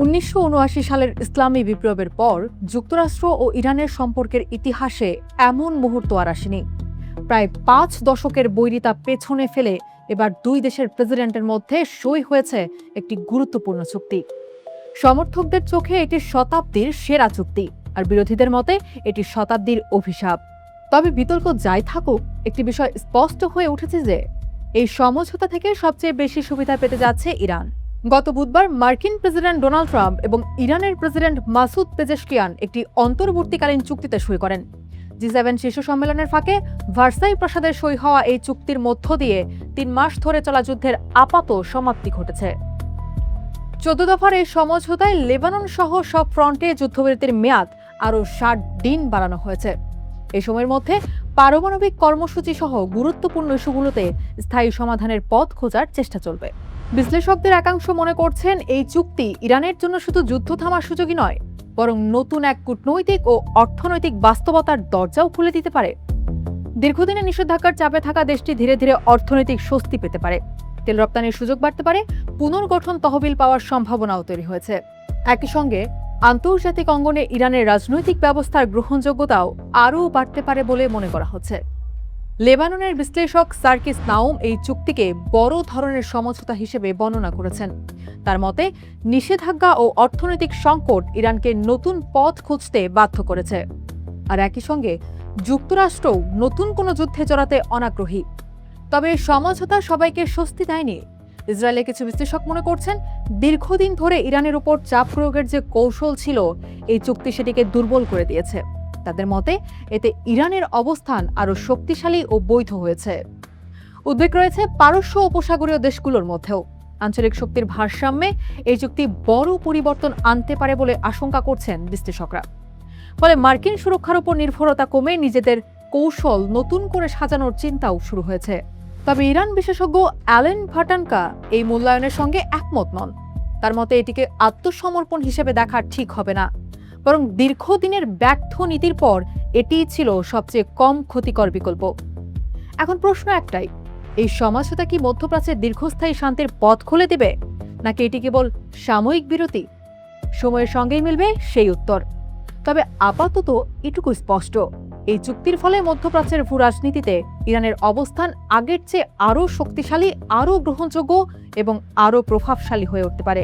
১৯৭৯ সালের ইসলামী বিপ্লবের পর যুক্তরাষ্ট্র ও ইরানের সম্পর্কের ইতিহাসে এমন মুহূর্ত আর আসেনি। প্রায় ৫ দশকের বৈরিতা পেছনে ফেলে এবার দুই দেশের প্রেসিডেন্টের মধ্যে সই হয়েছে একটি গুরুত্বপূর্ণ চুক্তি। সমর্থকদের চোখে এটি শতাব্দীর সেরা চুক্তি, আর বিরোধীদের মতে এটি শতাব্দীর অভিশাপ। তবে বিতর্ক যাই থাকুক, একটি বিষয় স্পষ্ট হয়ে উঠেছে যে এই সমঝোতা থেকে সবচেয়ে বেশি সুবিধা পেতে যাচ্ছে ইরান। গত বুধবার মার্কিন প্রেসিডেন্ট ডোনাল্ড ট্রাম্প এবং ইরানের প্রেসিডেন্ট মাসুদ পেজেশকিয়ান একটি অন্তর্বর্তীকালীন চুক্তিতে সই করেন। জি7 শীর্ষ সম্মেলনের ফাঁকে ভার্সাই প্রাসাদের সই হওয়া এই চুক্তির মধ্য দিয়ে ৩ মাস ধরে চলা যুদ্ধের আপাত সমাপ্তি ঘটেছে। ১৪ দফার এই সমঝোতায় লেবানন সহ সব ফ্রন্টে যুদ্ধবিরতির মেয়াদ আরও ৬০ দিন বাড়ানো হয়েছে। এই সময়ের মধ্যে পারমাণবিক কর্মসূচি সহ গুরুত্বপূর্ণ ইস্যুগুলোতে স্থায়ী সমাধানের পথ খোঁজার চেষ্টা চলবে। বিশ্লেষকদের একাংশ মনে করছেন এই চুক্তি ইরানের জন্য শুধু যুদ্ধ থামার সুযোগই নয়, বরং নতুন এক কূটনৈতিক ও অর্থনৈতিক বাস্তবতার দরজাও খুলে দিতে পারে। দীর্ঘদিনের নিষেধাজ্ঞার চাপে থাকা দেশটি ধীরে ধীরে অর্থনৈতিক স্বস্তি পেতে পারে, তেল রপ্তানির সুযোগ বাড়তে পারে, পুনর্গঠন তহবিল পাওয়ার সম্ভাবনাও তৈরি হয়েছে। একই সঙ্গে আন্তর্জাতিক অঙ্গনে ইরানের রাজনৈতিক ব্যবস্থার গ্রহণযোগ্যতাও আরও বাড়তে পারে বলে মনে করা হচ্ছে। লেবাননের বিশ্লেষক সার্কিস নাউম এই চুক্তিকে বড় ধরনের সমঝোতা হিসেবে বর্ণনা করেছেন। তার মতে, নিষেধাজ্ঞা ও অর্থনৈতিক সংকট ইরানকে নতুন পথ খুঁজতে বাধ্য করেছে, আর একই সঙ্গে যুক্তরাষ্ট্রও নতুন কোনো যুদ্ধে জড়াতে অনাগ্রহী। তবে সমঝোতা সবাইকে স্বস্তি দেয়নি। ইসরায়েলের কিছু বিশ্লেষক মনে করছেন, দীর্ঘদিন ধরে ইরানের উপর চাপ প্রয়োগের যে কৌশল ছিল, এই চুক্তি সেটিকে দুর্বল করে দিয়েছে। তাদের মতে এতে ইরানের অবস্থান আরও শক্তিশালী ও বৈধ হয়েছে। উদ্বেগ রয়েছে পারস্য উপসাগরীয় দেশগুলোর মধ্যেও। আঞ্চলিক শক্তির ভারসাম্যে এই চুক্তি বড় পরিবর্তন আনতে পারে বলে আশঙ্কা করছেন বিশ্লেষকরা। ফলে মার্কিন সুরক্ষার উপর নির্ভরতা কমে নিজেদের কৌশল নতুন করে সাজানোর চিন্তাও শুরু হয়েছে। তবে ইরান বিশেষজ্ঞ অ্যালেন ভাটানকা এই মূল্যায়নের সঙ্গে একমত নন। তার মতে এটিকে আত্মসমর্পণ হিসেবে দেখা ঠিক হবে না, বরং দীর্ঘদিনের ব্যর্থ নীতির পর এটিই ছিল সবচেয়ে কম ক্ষতিকর বিকল্প। এখন প্রশ্ন একটাই, এই সমঝোতা কি মধ্যপ্রাচ্যের দীর্ঘস্থায়ী শান্তির পথ খুলে দেবে, নাকি এটি কেবল সাময়িক বিরতি? সময়ের সঙ্গেই মিলবে সেই উত্তর। তবে আপাতত এটুকু স্পষ্ট, এই চুক্তির ফলে মধ্যপ্রাচ্যের ভূ রাজনীতিতে ইরানের অবস্থান আগের চেয়ে আরও শক্তিশালী, আরও গ্রহণযোগ্য এবং আরও প্রভাবশালী হয়ে উঠতে পারে।